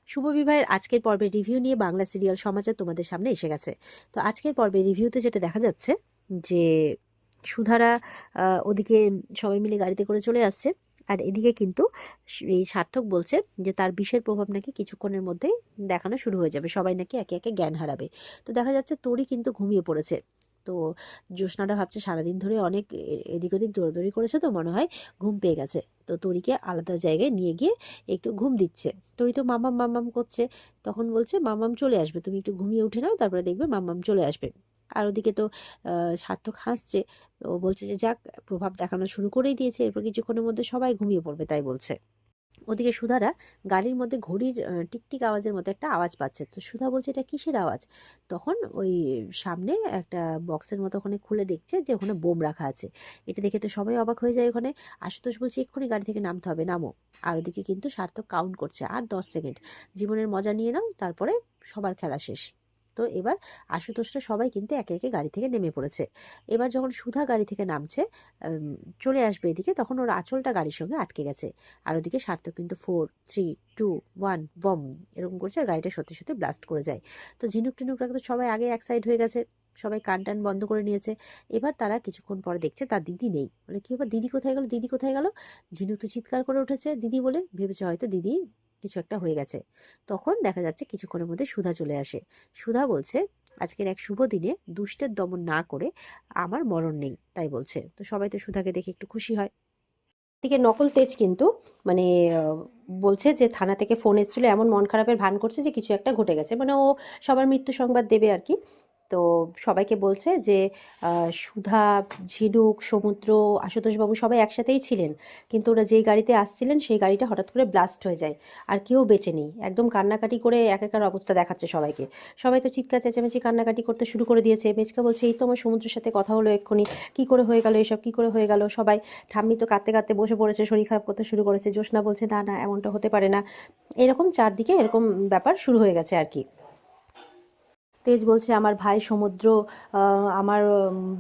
শুভ বিবাহের আজকের পর্বের রিভিউ নিয়ে বাংলা সিরিয়াল সমাচার তোমাদের সামনে এসে গেছে। তো আজকের পর্বের রিভিউতে যেটা দেখা যাচ্ছে যে সুধারা ওদিকে সবাই মিলে গাড়িতে করে চলে আসছে, আর এদিকে কিন্তু এই সার্থক বলছে যে তার বিষের প্রভাব নাকি কিছুক্ষণের মধ্যেই দেখানো শুরু হয়ে যাবে, সবাই নাকি একে একে জ্ঞান হারাবে। তো দেখা যাচ্ছে তোরই কিন্তু ঘুমিয়ে পড়েছে। তো জ্যোৎস্নাটা ভাবছে সারাদিন ধরে অনেক এদিক ওদিক দৌড়াদৌড়ি করেছে, তো মনে হয় ঘুম পেয়ে গেছে। তো তরিকে আলাদা জায়গায় নিয়ে গিয়ে একটু ঘুম দিচ্ছে। তরি তো মামাম মামাম করছে, তখন বলছে মামাম চলে আসবে, তুমি একটু ঘুমিয়ে উঠে নাও, তারপরে দেখবে মামাম চলে আসবে। আর ওদিকে তো সার্থক হাসছে, ও বলছে যে যাক, প্রভাব দেখানো শুরু করেই দিয়েছে, এরপর কিছুক্ষণের মধ্যে সবাই ঘুমিয়ে পড়বে তাই বলছে। ওদিকে সুধারা গাড়ির মধ্যে ঘড়ির টিকটিক আওয়াজের মতো একটা আওয়াজ পাচ্ছে। তো সুধা বলছে এটা কিসের আওয়াজ? তখন ওই সামনে একটা বক্সের মতো ওখানে খুলে দেখছে যে ওখানে বোম রাখা আছে। এটা দেখে তো সবাই অবাক হয়ে যায় ওখানে। আশুতোষ বলছে এক্ষুনি গাড়ি থেকে নামতে হবে, নামো। আর ওদিকে কিন্তু সার্থক কাউন্ট করছে, আর 10 সেকেন্ড, জীবনের মজা নিয়ে নাও, তারপরে সবার খেলা শেষ। তো এবার আশুতোষরা সবাই কিন্তু একে একে গাড়ি থেকে নেমে পড়েছে। এবার যখন সুধা গাড়ি থেকে নামছে, চলে আসবে এদিকে, তখন ওর আঁচলটা গাড়ির সঙ্গে আটকে গেছে। আর ওদিকে সার্থক কিন্তু 4, 3, 2, 1 বম এরকম করছে, আর গাড়িটা সত্যি সত্যি ব্লাস্ট করে যায়। তো ঝিনুক টিনুকরা তো সবাই আগে এক সাইড হয়ে গেছে, সবাই কান টান বন্ধ করে নিয়েছে। এবার তারা কিছুক্ষণ পরে দেখছে তার দিদি নেই। মানে কি ব্যাপার, দিদি কোথায় গেল, দিদি কোথায় গেল? ঝিনুক তো চিৎকার করে উঠেছে দিদি বলে, ভেবেছে হয়তো দিদি কিছু একটা হয়ে গেছে। তখন দেখা যাচ্ছে কিছুক্ষণের মধ্যে সুধা চলে আসে। সুধা বলছে আজকের এক শুভ দিনে দুষ্টের দমন না করে আমার মরণ নেই, তাই বলছে। তো সবাই তো সুধাকে দেখে একটু খুশি হয়। দিকে নকল তেজ কিন্তু মানে বলছে যে থানা থেকে ফোন এসেছিল, এমন মন খারাপের ভান করছে যে কিছু একটা ঘটে গেছে, মানে ও সবার মৃত্যু সংবাদ দেবে আর কি। তো সবাইকে বলছে যে সুধা, ঝিনুক, সমুদ্র, আশুতোষবাবু সবাই একসাথেই ছিলেন, কিন্তু ওরা যেই গাড়িতে আসছিলেন সেই গাড়িটা হঠাৎ করে ব্লাস্ট হয়ে যায়, আর কেউ বেঁচে নেই। একদম কান্নাকাটি করে একাকার অবস্থা দেখাচ্ছে সবাইকে। সবাই তো চিৎকার চেঁচামেচি কান্নাকাটি করতে শুরু করে দিয়েছে। মেচকা বলছে এই তো আমার সমুদ্রের সাথে কথা হলো এক্ষুনি, কী করে হয়ে গেল এসব, কী করে হয়ে গেল। সবাই, ঠাম্মি তো কাঁদতে কাঁদতে বসে পড়েছে, শরীর খারাপ করতে শুরু করেছে। জ্যোৎস্না বলছে না না, এমনটা হতে পারে না। এরকম চারদিকে এরকম ব্যাপার শুরু হয়ে গেছে আর কি। তেজ বলছে আমার ভাই সমুদ্র, আমার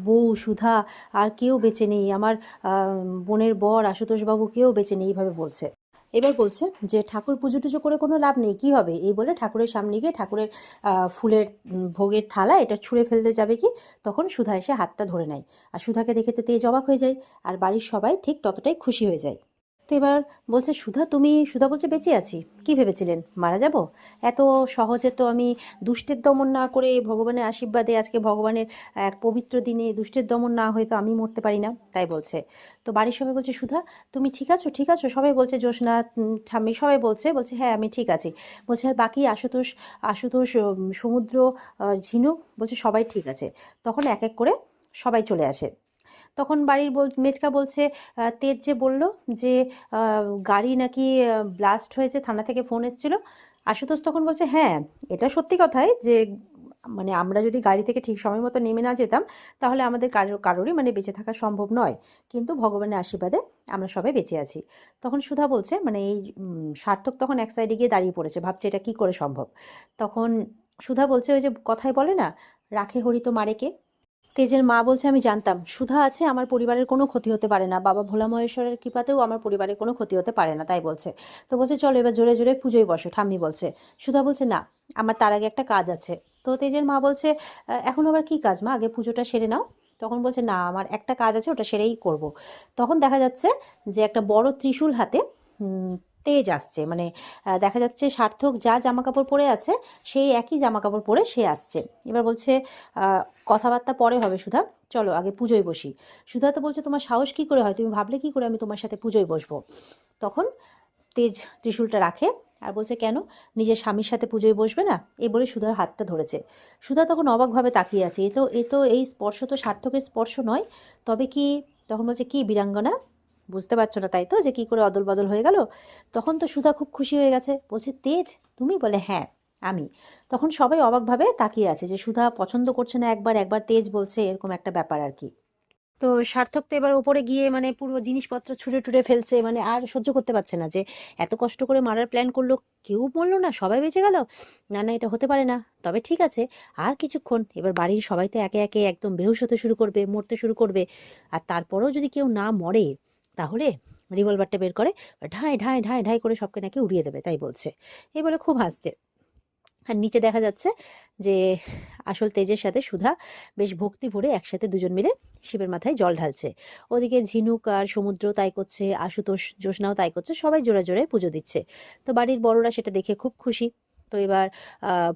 বউ সুধা, আর কেউ বেঁচে নেই, আমার বোনের বর আশুতোষবাবু কেউ বেঁচে নেই, এইভাবে বলছে। এবার বলছে যে ঠাকুর পুজো টুজো করে কোনো লাভ নেই, কী হবে? এই বলে ঠাকুরের সামনে গিয়ে ঠাকুরের ফুলের ভোগের থালা এটা ছুঁড়ে ফেলতে যাবে কি, তখন সুধা এসে হাতটা ধরে নেয়। আর সুধাকে দেখে তো তেজ অবাক হয়ে যায়, আর বাড়ির সবাই ঠিক ততটাই খুশি হয়ে যায়। তো এবার বলছে সুধা, তুমি, সুধা বলছে বেঁচে আছি, কি ভেবেছিলেন মারা যাব? এত সহজে তো আমি দুষ্টের দমন না করে ভগবানের আশীর্বাদে আজকে ভগবানের এক পবিত্র দিনে দুষ্টের দমন না হয়ে তো আমি মরতে পারি না, তাই বলছে। তো বাড়ির সবাই বলছে সুধা তুমি ঠিক আছো, ঠিক আছো? সবাই বলছে, জ্যোৎস্না, ঠাম্মি সবাই বলছে বলছে হ্যাঁ আমি ঠিক আছি। বলছে আর বাকি আশুতোষ, আশুতোষ, সমুদ্র, ঝিনুক, বলছে সবাই ঠিক আছে। তখন এক এক করে সবাই চলে আসে। তখন বাড়ির মেজকা বলছে তেজ যে বলল যে গাড়ি নাকি ব্লাস্ট হয়েছে, থানা থেকে ফোন এসেছিল। আশুতোষ তখন বলছে হ্যাঁ, এটা সত্যি কথাই যে মানে আমরা যদি গাড়ি থেকে ঠিক সময় মতো নেমে না যেতাম, তাহলে আমাদের কারোরই মানে বেঁচে থাকা সম্ভব নয়, কিন্তু ভগবানের আশীর্বাদে আমরা সবাই বেঁচে আছি। তখন সুধা বলছে মানে এই সার্থক তখন এক সাইডে গিয়ে দাঁড়িয়ে পড়েছে, ভাবছে এটা কি করে সম্ভব। তখন সুধা বলছে ওই যে কথায় বলে না, রাখে হরি তো মারে কে। তেজের মা বলছে আমি জানতাম সুধা আছে, আমার পরিবারের কোনো ক্ষতি হতে পারে না, বাবা ভোলা মহেশ্বরের কৃপাতেও আমার পরিবারের কোনো ক্ষতি হতে পারে না, তাই বলছে। তো বলছে চলো এবার জোরে জোরে পুজোয় বসো, ঠাম্মি বলছে। সুধা বলছে না, আমার তার আগে একটা কাজ আছে। তো তেজের মা বলছে এখন আবার কি কাজ মা, আগে পুজোটা সেরে নাও। তখন বলছে না, আমার একটা কাজ আছে, ওটা সেরেই করব। তখন দেখা যাচ্ছে যে একটা বড় ত্রিশূল হাতে তেজ আসছে, মানে দেখা যাচ্ছে সার্থক যা জামা কাপড় পরে আছে সেই একই জামা কাপড় পরে সে আসছে। এবার বলছে কথাবার্তা পরে হবে সুধা, চলো আগে পুজোয় বসি। সুধা তো বলছে তোমার সাহস কী করে হয়, তুমি ভাবলে কী করে আমি তোমার সাথে পুজোয় বসবো? তখন তেজ ত্রিশূলটা রাখে আর বলছে কেন, নিজের স্বামীর সাথে পুজোয় বসবে না? এ বলে সুধার হাতটা ধরেছে। সুধা তখন অবাকভাবে তাকিয়ে আছে, এ তো এই স্পর্শ তো সার্থকের স্পর্শ নয়, তবে কি? তখন বলছে কি বীরাঙ্গনা, বুঝতে পারছো না তাই তো যে কি করে অদল বদল হয়ে গেল? তখন তো সুধা খুব খুশি হয়ে গেছে, বলছে তেজ তুমি? বলে হ্যাঁ আমি। তখন সবাই অবাকভাবে তাকিয়ে আছে যে সুধা পছন্দ করছে না একবার, একবার তেজ বলছে, এরকম একটা ব্যাপার আর কি। তো সার্থক তো এবার ওপরে গিয়ে মানে পুরো জিনিসপত্র ছুঁড়ে টুড়ে ফেলছে, মানে আর সহ্য করতে পারছে না যে এত কষ্ট করে মারার প্ল্যান করলো, কেউ মরলো না, সবাই বেঁচে গেল। না না, এটা হতে পারে না। তবে ঠিক আছে, আর কিছুক্ষণ, এবার বাড়ির সবাই তো একে একে একদম বেহুশ হতে শুরু করবে, মরতে শুরু করবে। আর তারপরেও যদি কেউ না মরে, তাহলে রিভলভারটা বের করে ঢাই ঢাই ঢাই ঢাই করে সবকে নাকি উড়িয়ে দেবে তাই বলছে। এই বলে খুব হাসছে। আর নিচে দেখা যাচ্ছে যে আসল তেজের সাথে সুধা বেশ ভক্তি ভরে একসাথে দুজন মিলে শিবের মাথায় জল ঢালছে। ওদিকে ঝিনুক আর সমুদ্র তাই করছে, আশুতোষ জ্যোৎস্নাও তাই করছে, সবাই জোড়া জোড়ায় পুজো দিচ্ছে। তো বাড়ির বড়রা সেটা দেখে খুব খুশি। তো এবার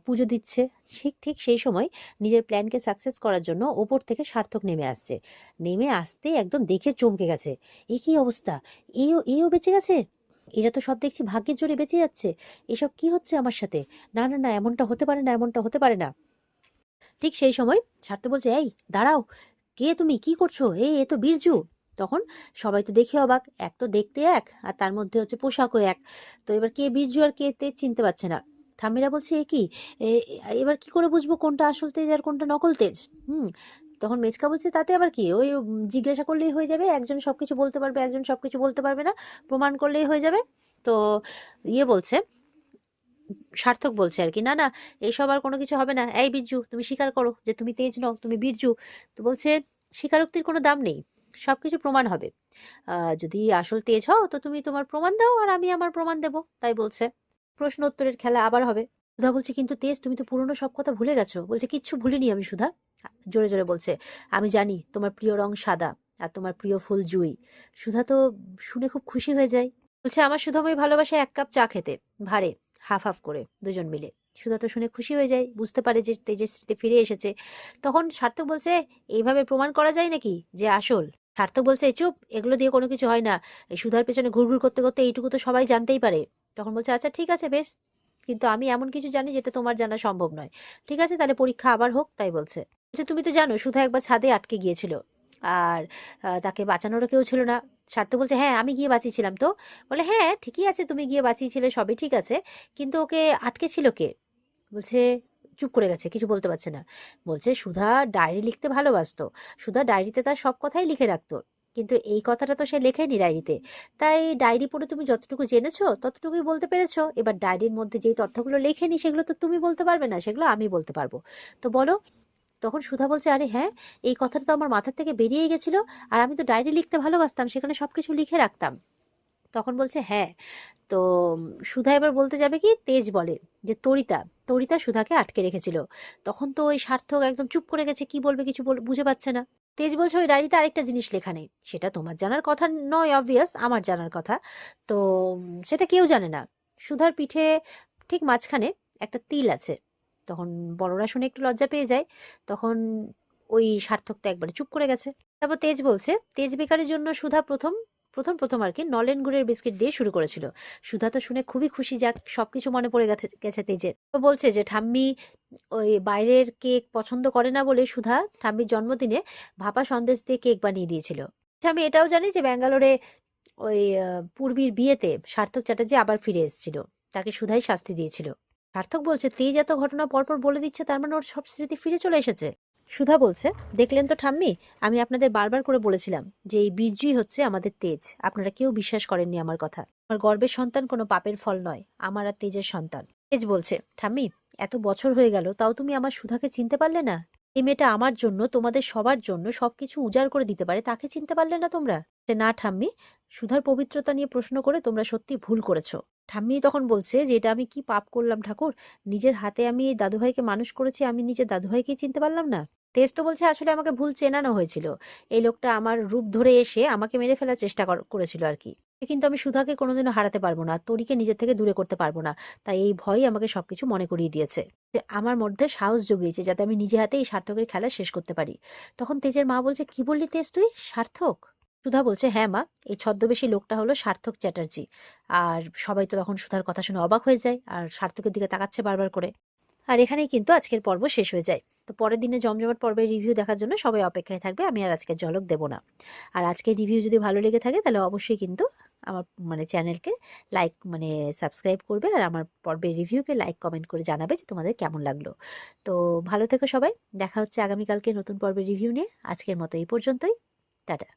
পুজো দিচ্ছে। ঠিক ঠিক সেই সময় নিজের প্ল্যানকে সাকসেস করার জন্য ওপর থেকে সার্থক নেমে আসছে। নেমে আসতে একদম দেখে চমকে গেছে। এ কী অবস্থা, এও বেঁচে গেছে, এরা তো সব দেখছি ভাগ্যের জোরে বেঁচে যাচ্ছে, এসব কি হচ্ছে আমার সাথে, না না না এমনটা হতে পারে না, এমনটা হতে পারে না। ঠিক সেই সময় সার্থক বলছে, এই দাঁড়াও, কে তুমি, কি করছো, এ তো বীরজু। তখন সবাই তো দেখে অবাক, এক তো দেখতে এক আর তার মধ্যে হচ্ছে পোশাকও এক। তো এবার কে বীরজু আর কে তেজ চিনতে পারছে না। ঠাম্মিরা বলছে, এ কি, এবার কি করে বুঝবো কোনটা আসল তেজ আর কোনটা নকল তেজ? তখন মেচকা বলছে, তাতে আবার কি, ওই জিজ্ঞাসা করলেই হয়ে যাবে, একজন সবকিছু বলতে পারবে, একজন সবকিছু বলতে পারবে না, প্রমাণ করলেই হয়ে যাবে। তো বলছে, সার্থক বলছে আর কি, না না এইসব আর কোনো কিছু হবে না, এই বীরজু তুমি স্বীকার করো যে তুমি তেজ নও, তুমি বীরজু। তো বলছে, স্বীকারোক্তির কোনো দাম নেই, সবকিছু প্রমাণ হবে। যদি আসল তেজ হও তো তুমি তোমার প্রমাণ দাও আর আমি আমার প্রমাণ দেব, তাই বলছে। প্রশ্ন উত্তরের খেলা আবার হবে। সুধা বলছে, কিন্তু তেজ তুমি তো পুরনো সব কথা ভুলে গেছো। বলছে, কিচ্ছু ভুলিনি আমি সুধা। জোরে জোরে বলছে, আমি জানি তোমার প্রিয় রং সাদা আর তোমার প্রিয় ফুল জুই। সুধা তো শুনে খুব খুশি হয়ে যায়। বলছে, আমার সুধাময় ভালোবাসে এক কাপ চা খেতে, ভারে হাফ হাফ করে দুজন মিলে। সুধা তো শুনে খুশি হয়ে যায়, বুঝতে পারে যে তেজের স্মৃতি ফিরে এসেছে। তখন সার্থক বলছে, এইভাবে প্রমাণ করা যায় নাকি যে আসল? সার্থক বলছে, চুপ, এগুলো দিয়ে কোনো কিছু হয় না, এই সুধার পেছনে ঘুরঘুর করতে করতে এইটুকু তো সবাই জানতেই পারে। তখন বলছে, আচ্ছা ঠিক আছে বেশ, কিন্তু আমি এমন কিছু জানি যেটা তোমার জানা সম্ভব নয়। ঠিক আছে, তাহলে পরীক্ষা আবার হোক, তাই বলছে। তুমি তো জানো সুধা একবার ছাদে আটকে গিয়েছিল, আর তাকে বাঁচানোরও কেউ ছিল না। সার্থক বলছে, হ্যাঁ আমি গিয়ে বাঁচিয়েছিলাম তো। বলে, হ্যাঁ ঠিকই আছে, তুমি গিয়ে বাঁচিয়েছিলে, সবই ঠিক আছে, কিন্তু ওকে আটকে ছিল কে? বলছে, চুপ করে গেছে, কিছু বলতে পারছে না। বলছে, সুধা ডায়েরি লিখতে ভালোবাসতো, সুধা ডায়েরিতে তার সব কথাই লিখে রাখতো, কিন্তু এই কথাটা তো সে লেখেনি ডায়েরিতে। তাই ডায়েরি পড়ে তুমি যতটুকু জেনেছো ততটুকুই বলতে পেরেছো। এবার ডায়েরির মধ্যে যেই তথ্যগুলো লেখেনি সেগুলো তো তুমি বলতে পারবে না, সেগুলো আমি বলতে পারবো। তো বলো। তখন সুধা বলছে, আরে হ্যাঁ, এই কথাটা তো আমার মাথা থেকে বেরিয়েই গেছিল, আর আমি তো ডায়েরি লিখতে ভালোবাসতাম, সেখানে সবকিছু লিখে রাখতাম। তখন বলছে, হ্যাঁ। তো সুধা এবার বলতে যাবে কি, তেজ বলে যে তরিতা, তরিতা সুধাকে আটকে রেখেছিল। তখন তো ওই সার্থক একদম চুপ করে গেছে, কি বলবে কিছু বুঝে পাচ্ছে না। তেজ বলছে, ওই ডায়েরিতে আরেকটা জিনিস লেখা নেই, সেটা তোমার জানার কথা নয়, অবভিয়াস আমার জানার কথা। তো সেটা কেউ জানে না। সুধার পিঠে ঠিক মাঝখানে একটা তিল আছে। তখন বড়রা শুনে একটু লজ্জা পেয়ে যায়। তখন ওই সার্থক তো একবারে চুপ করে গেছে। তারপর তেজ বলছে, তেজ বেকারির জন্য সুধা প্রথম প্রথম প্রথম আর কি নলেন গুড়ের বিস্কিট দিয়ে শুরু করেছিল। সুধা তো শুনে খুবই খুশি, যাক সবকিছু মনে পড়ে গেছে তেজের। তো বলছে যে ঠাম্মি ওই বাইরের কেক পছন্দ করে না বলে সুধা ঠাম্মির জন্মদিনে ভাপা সন্দেশ দিয়ে কেক বানিয়ে দিয়েছিল। আচ্ছা, আমি এটাও জানি যে ব্যাঙ্গালোরে ওই পূর্বীর বিয়েতে সার্থক চ্যাটার্জি আবার ফিরে এসেছিল, তাকে সুধাই শাস্তি দিয়েছিল। সার্থক বলছে, তেজ এত ঘটনা পরপর বলে দিচ্ছে, তার মানে ওর সব স্মৃতি ফিরে চলে এসেছে। সুধা বলছে, দেখলেন তো ঠাম্মি, আমি আপনাদের বারবার করে বলেছিলাম যে এই বীর্যুই হচ্ছে আমাদের তেজ, আপনারা কেউ বিশ্বাস করেননি আমার কথা। আমার গর্বের সন্তান কোনো পাপের ফল নয়, আমার আর তেজের সন্তান। তেজ বলছে, ঠাম্মি এত বছর হয়ে গেল, তাও তুমি আমার সুধাকে চিনতে পারলে না? এই মেয়েটা আমার জন্য, তোমাদের সবার জন্য সবকিছু উজাড় করে দিতে পারে, তাকে চিনতে পারলে না তোমরা? না ঠাম্মি, সুধার পবিত্রতা নিয়ে প্রশ্ন করে তোমরা সত্যি ভুল করেছো। ঠাম্মি তখন বলছে যে, এটা আমি কি পাপ করলাম ঠাকুর, নিজের হাতে আমি এই দাদুভাইকে মানুষ করেছি, আমি নিজের দাদুভাইকেই চিনতে পারলাম না। তেজ তো বলছে, আসলে আমাকে ভুল চেনানো হয়েছিল, এই লোকটা আমার রূপ ধরে এসে আমাকে মেরে ফেলার চেষ্টা করেছিল আর কি। কিন্তু আমি সুধাকে কোনোদিনও হারাতে পারবো না, তরিকে নিজের থেকে দূরে করতে পারবো না, তাই এই ভয়ই আমাকে সবকিছু মনে করিয়ে দিয়েছে, যে আমার মধ্যে সাহস জুগিয়েছে যাতে আমি নিজে হাতে এই সার্থকের খেলা শেষ করতে পারি। তখন তেজের মা বলছে, কি বললি তেজ তুই, সার্থক? সুধা বলছে, হ্যাঁ মা, এই ছদ্মবেশী লোকটা হলো সার্থক চ্যাটার্জি। আর সবাই তো তখন সুধার কথা শুনে অবাক হয়ে যায় আর সার্থকের দিকে তাকাচ্ছে বারবার করে। আর এখানেই কিন্তু আজকের পর্ব শেষ হয়ে যায়। তো পরের দিনে জমজমাট পর্বের রিভিউ দেখার জন্য সবাই অপেক্ষায় থাকবে, আমি আর আজকের ঝলক দেব না। আর আজকের রিভিউ যদি ভালো লেগে থাকে তাহলে অবশ্যই কিন্তু আমার চ্যানেলকে লাইক সাবস্ক্রাইব করবে, আর আমার পর্বের রিভিউকে লাইক কমেন্ট করে জানাবে যে তোমাদের কেমন লাগলো। তো ভালো থেকো সবাই, দেখা হচ্ছে আগামীকালকে নতুন পর্বের রিভিউ নিয়ে। আজকের মতো এই পর্যন্তই, টাটা।